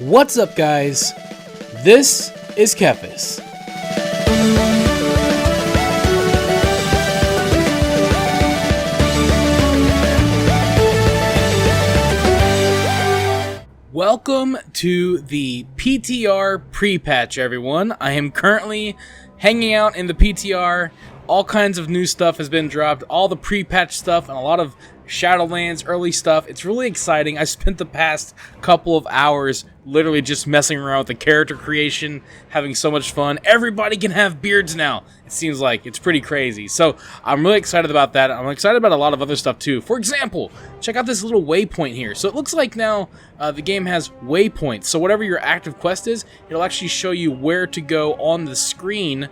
What's up, guys? This is TheKephas. Welcome to the PTR Pre Patch, everyone. I am currently hanging out in the PTR. All kinds of new stuff has been dropped, all the pre-patch stuff, and a lot of Shadowlands early stuff. It's really exciting. I spent the past couple of hours literally just messing around with the character creation, having so much fun. Everybody can have beards now. It seems like it's pretty crazy. So I'm really excited about that. I'm excited about a lot of other stuff too. For example, check out this little waypoint here. So it looks like now the game has waypoints. So whatever your active quest is, it'll actually show you where to go on the screen.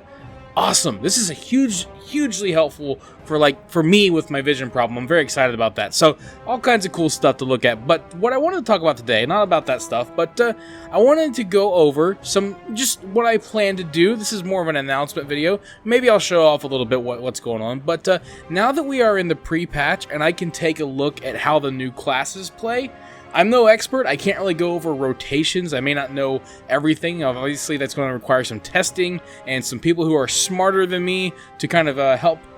Awesome. This is a hugely helpful for me with my vision problem. I'm very excited about that. So all kinds of cool stuff to look at. But what I wanted to talk about today, not about that stuff, but I wanted to go over just what I plan to do. This is more of an announcement video. Maybe I'll show off a little bit what's going on. But now that we are in the pre-patch and I can take a look at how the new classes play, I'm no expert. I can't really go over rotations. I may not know everything. Obviously, that's going to require some testing and some people who are smarter than me to kind of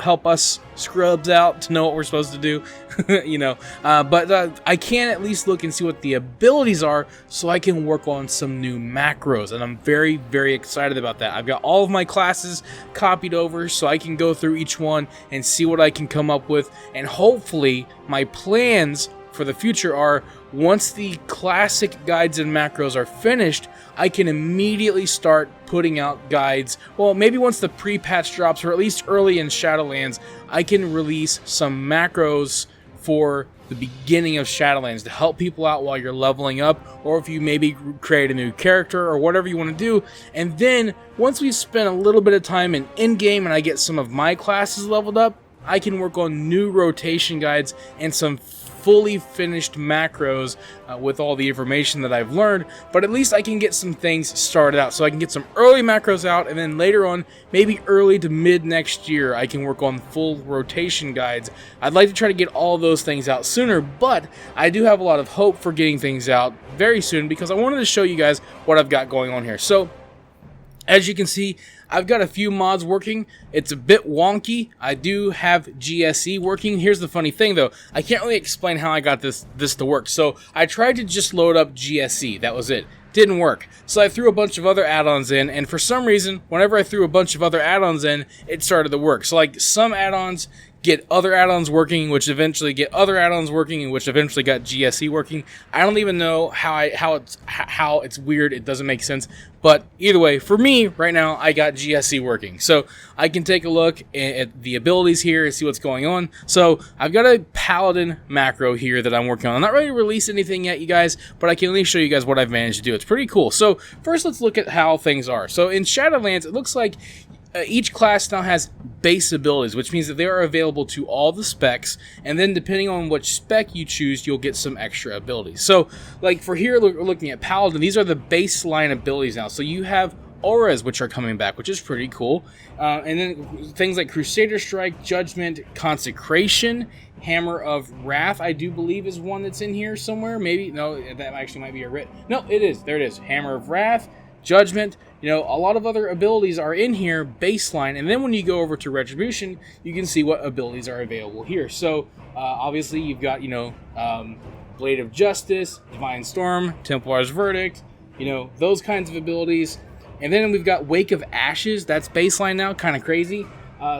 help us scrubs out to know what we're supposed to do. But I can at least look and see what the abilities are so I can work on some new macros, and I'm very, very excited about that. I've got all of my classes copied over so I can go through each one and see what I can come up with, and hopefully my plans for the future are, once the classic guides and macros are finished, I can immediately start putting out guides. Well, maybe once the pre-patch drops, or at least early in Shadowlands, I can release some macros for the beginning of Shadowlands to help people out while you're leveling up, or if you maybe create a new character or whatever you want to do. And then once we spend a little bit of time in-game and I get some of my classes leveled up, I can work on new rotation guides and some fully finished macros with all the information that I've learned, but at least I can get some things started out. So I can get some early macros out, and then later on, maybe early to mid next year, I can work on full rotation guides. I'd like to try to get all those things out sooner, but I do have a lot of hope for getting things out very soon because I wanted to show you guys what I've got going on here. So as you can see, I've got a few mods working. It's a bit wonky. I do have GSE working. Here's the funny thing, though. I can't really explain how I got this to work. So I tried to just load up GSE. That was it. Didn't work. So I threw a bunch of other add-ons in, and for some reason, whenever I threw a bunch of other add-ons in, it started to work. So like some add-ons get other add-ons working, which eventually get other add-ons working, and which eventually got GSE working. I don't even know how it's weird. It doesn't make sense. But either way, for me right now, I got GSE working, so I can take a look at the abilities here and see what's going on. So I've got a Paladin macro here that I'm working on. I'm not ready to release anything yet, you guys, but I can at least show you guys what I've managed to do. It's pretty cool. So first, let's look at how things are. So in Shadowlands, it looks like each class now has base abilities, which means that they are available to all the specs, and then depending on which spec you choose, you'll get some extra abilities. So, like for here, we're looking at Paladin. These are the baseline abilities now. So you have auras, which are coming back, which is pretty cool. And then things like Crusader Strike, Judgment, Consecration, Hammer of Wrath, I do believe is one that's in here somewhere. Maybe, no, that actually might be a writ. No, it is. There it is. Hammer of Wrath, Judgment, a lot of other abilities are in here, baseline, and then when you go over to Retribution, you can see what abilities are available here. So, obviously, you've got, Blade of Justice, Divine Storm, Templar's Verdict, those kinds of abilities. And then we've got Wake of Ashes, that's baseline now, kind of crazy.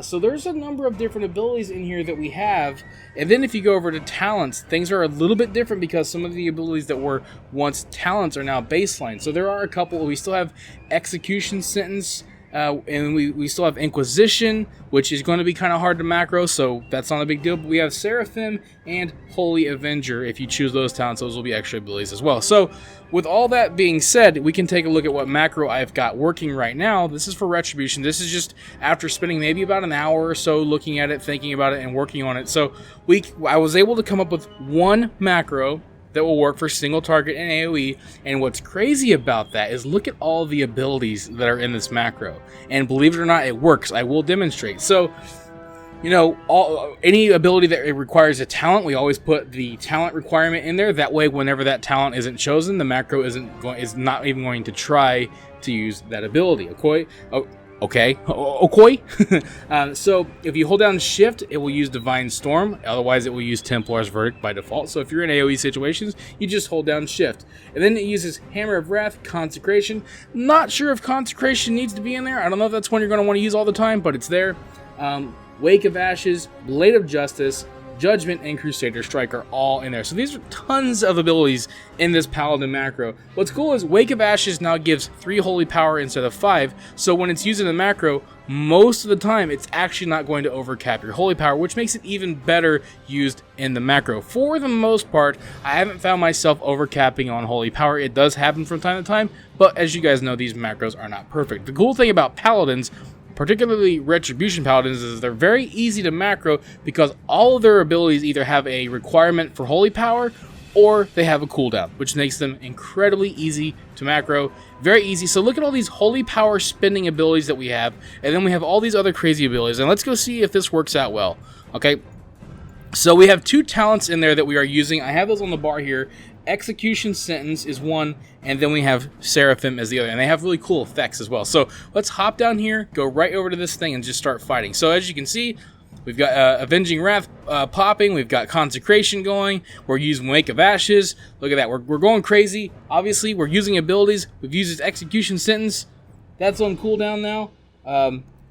So there's a number of different abilities in here that we have. And then if you go over to talents, things are a little bit different because some of the abilities that were once talents are now baseline. So there are a couple. We still have Execution Sentence, and we still have Inquisition, which is going to be kind of hard to macro, so that's not a big deal. But we have Seraphim and Holy Avenger. If you choose those talents, those will be extra abilities as well. So with all that being said, we can take a look at what macro I've got working right now. This is for Retribution. This is just after spending maybe about an hour or so looking at it, thinking about it, and working on it. So I was able to come up with one macro that will work for single target and AoE, and what's crazy about that is look at all the abilities that are in this macro, and believe it or not, it works. I will demonstrate. So you know, any ability that requires a talent, we always put the talent requirement in there. That way, whenever that talent isn't chosen, the macro is not even going to try to use that ability. Okay. So if you hold down Shift, it will use Divine Storm. Otherwise, it will use Templar's Verdict by default. So if you're in AoE situations, you just hold down Shift. And then it uses Hammer of Wrath, Consecration. Not sure if Consecration needs to be in there. I don't know if that's one you're going to want to use all the time, but it's there. Wake of Ashes, Blade of Justice, Judgment, and Crusader Strike are all in there. So these are tons of abilities in this Paladin macro. What's cool is Wake of Ashes now gives 3 holy power instead of 5, so when it's used in the macro, most of the time it's actually not going to overcap your holy power, which makes it even better used in the macro. For the most part, I haven't found myself overcapping on holy power. It does happen from time to time, but as you guys know, these macros are not perfect. The cool thing about Paladins, particularly Retribution Paladins, is they're very easy to macro because all of their abilities either have a requirement for holy power or they have a cooldown, which makes them incredibly easy to macro. Very easy. So look at all these holy power spending abilities that we have, and then we have all these other crazy abilities, and let's go see if this works out well. Okay, so we have 2 talents in there that we are using. I have those on the bar here. Execution Sentence is one, and then we have Seraphim as the other, and they have really cool effects as well. So let's hop down here, go right over to this thing, and just start fighting. So as you can see, we've got Avenging Wrath popping, we've got Consecration going, we're using Wake of Ashes. Look at that, we're going crazy. Obviously, we're using abilities. We've used its Execution Sentence. That's on cooldown now.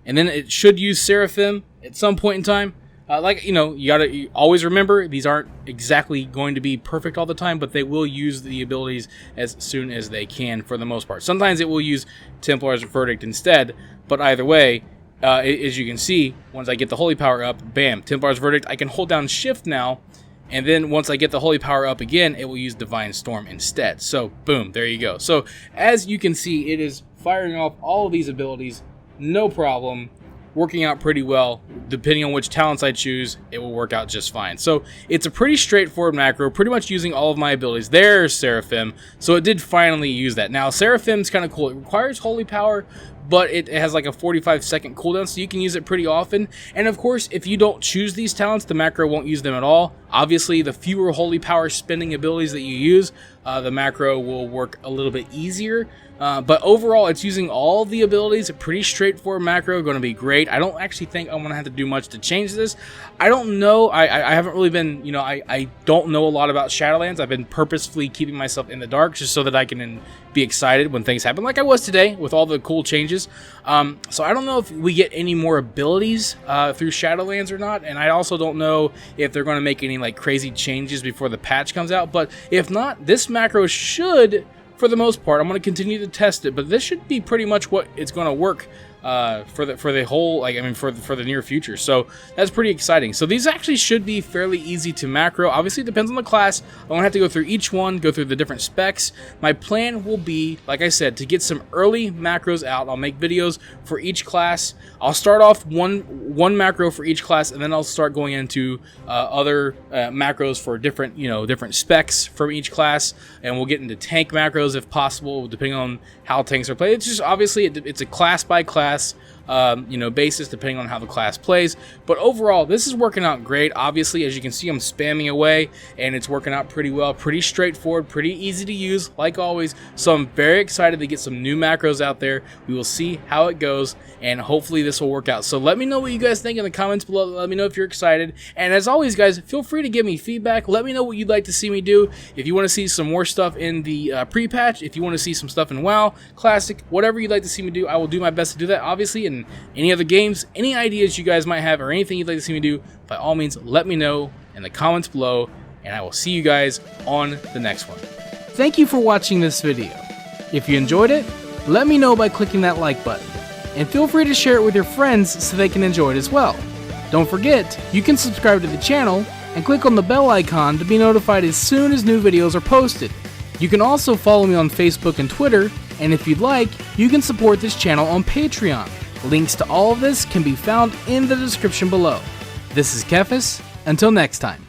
And then it should use Seraphim at some point in time. You always remember, these aren't exactly going to be perfect all the time, but they will use the abilities as soon as they can for the most part. Sometimes it will use Templar's Verdict instead, but either way, as you can see, once I get the holy power up, bam, Templar's Verdict, I can hold down Shift now, and then once I get the holy power up again, it will use Divine Storm instead. So, boom, there you go. So, as you can see, it is firing off all of these abilities, no problem. Working out pretty well. Depending on which talents I choose, it will work out just fine. So it's a pretty straightforward macro, pretty much using all of my abilities. There's Seraphim, so it did finally use that. Now Seraphim's kind of cool. It requires holy power, but it has like a 45-second cooldown, so you can use it pretty often. And of course, if you don't choose these talents, the macro won't use them at all. Obviously, the fewer holy power spending abilities that you use, the macro will work a little bit easier. But overall, it's using all the abilities. A pretty straightforward macro, going to be great. I don't actually think I'm going to have to do much to change this. I don't know. I haven't really been, I don't know a lot about Shadowlands. I've been purposefully keeping myself in the dark just so that I can be excited when things happen, like I was today with all the cool changes. So I don't know if we get any more abilities through Shadowlands or not, and I also don't know if they're going to make any like crazy changes before the patch comes out. But if not, this macro should, for the most part, I'm going to continue to test it, but this should be pretty much what it's going to work for the whole, for the near future. So that's pretty exciting. So these actually should be fairly easy to macro. Obviously, it depends on the class. I'm going to have to go through each one, go through the different specs. My plan will be, like I said, to get some early macros out. I'll make videos for each class. I'll start off one macro for each class, and then I'll start going into other macros for different, different specs from each class, and we'll get into tank macros if possible, depending on how tanks are played. It's just obviously it's a class by class basis, depending on how the class plays. But overall, this is working out great. Obviously, as you can see, I'm spamming away, and it's working out pretty well. Pretty straightforward, pretty easy to use, like always. So I'm very excited to get some new macros out there. We will see how it goes, and hopefully this will work out. So let me know what you guys think in the comments below. Let me know if you're excited. And as always, guys, feel free to give me feedback. Let me know what you'd like to see me do. If you want to see some more stuff in the pre-patch, if you want to see some stuff in WoW, Classic, whatever you'd like to see me do, I will do my best to do that. Obviously, and any other games, any ideas you guys might have, or anything you'd like to see me do, by all means, let me know in the comments below, and I will see you guys on the next one. Thank you for watching this video. If you enjoyed it, let me know by clicking that like button, and feel free to share it with your friends so they can enjoy it as well. Don't forget, you can subscribe to the channel and click on the bell icon to be notified as soon as new videos are posted. You can also follow me on Facebook and Twitter, and if you'd like, you can support this channel on Patreon. Links to all of this can be found in the description below. This is TheKephas. Until next time.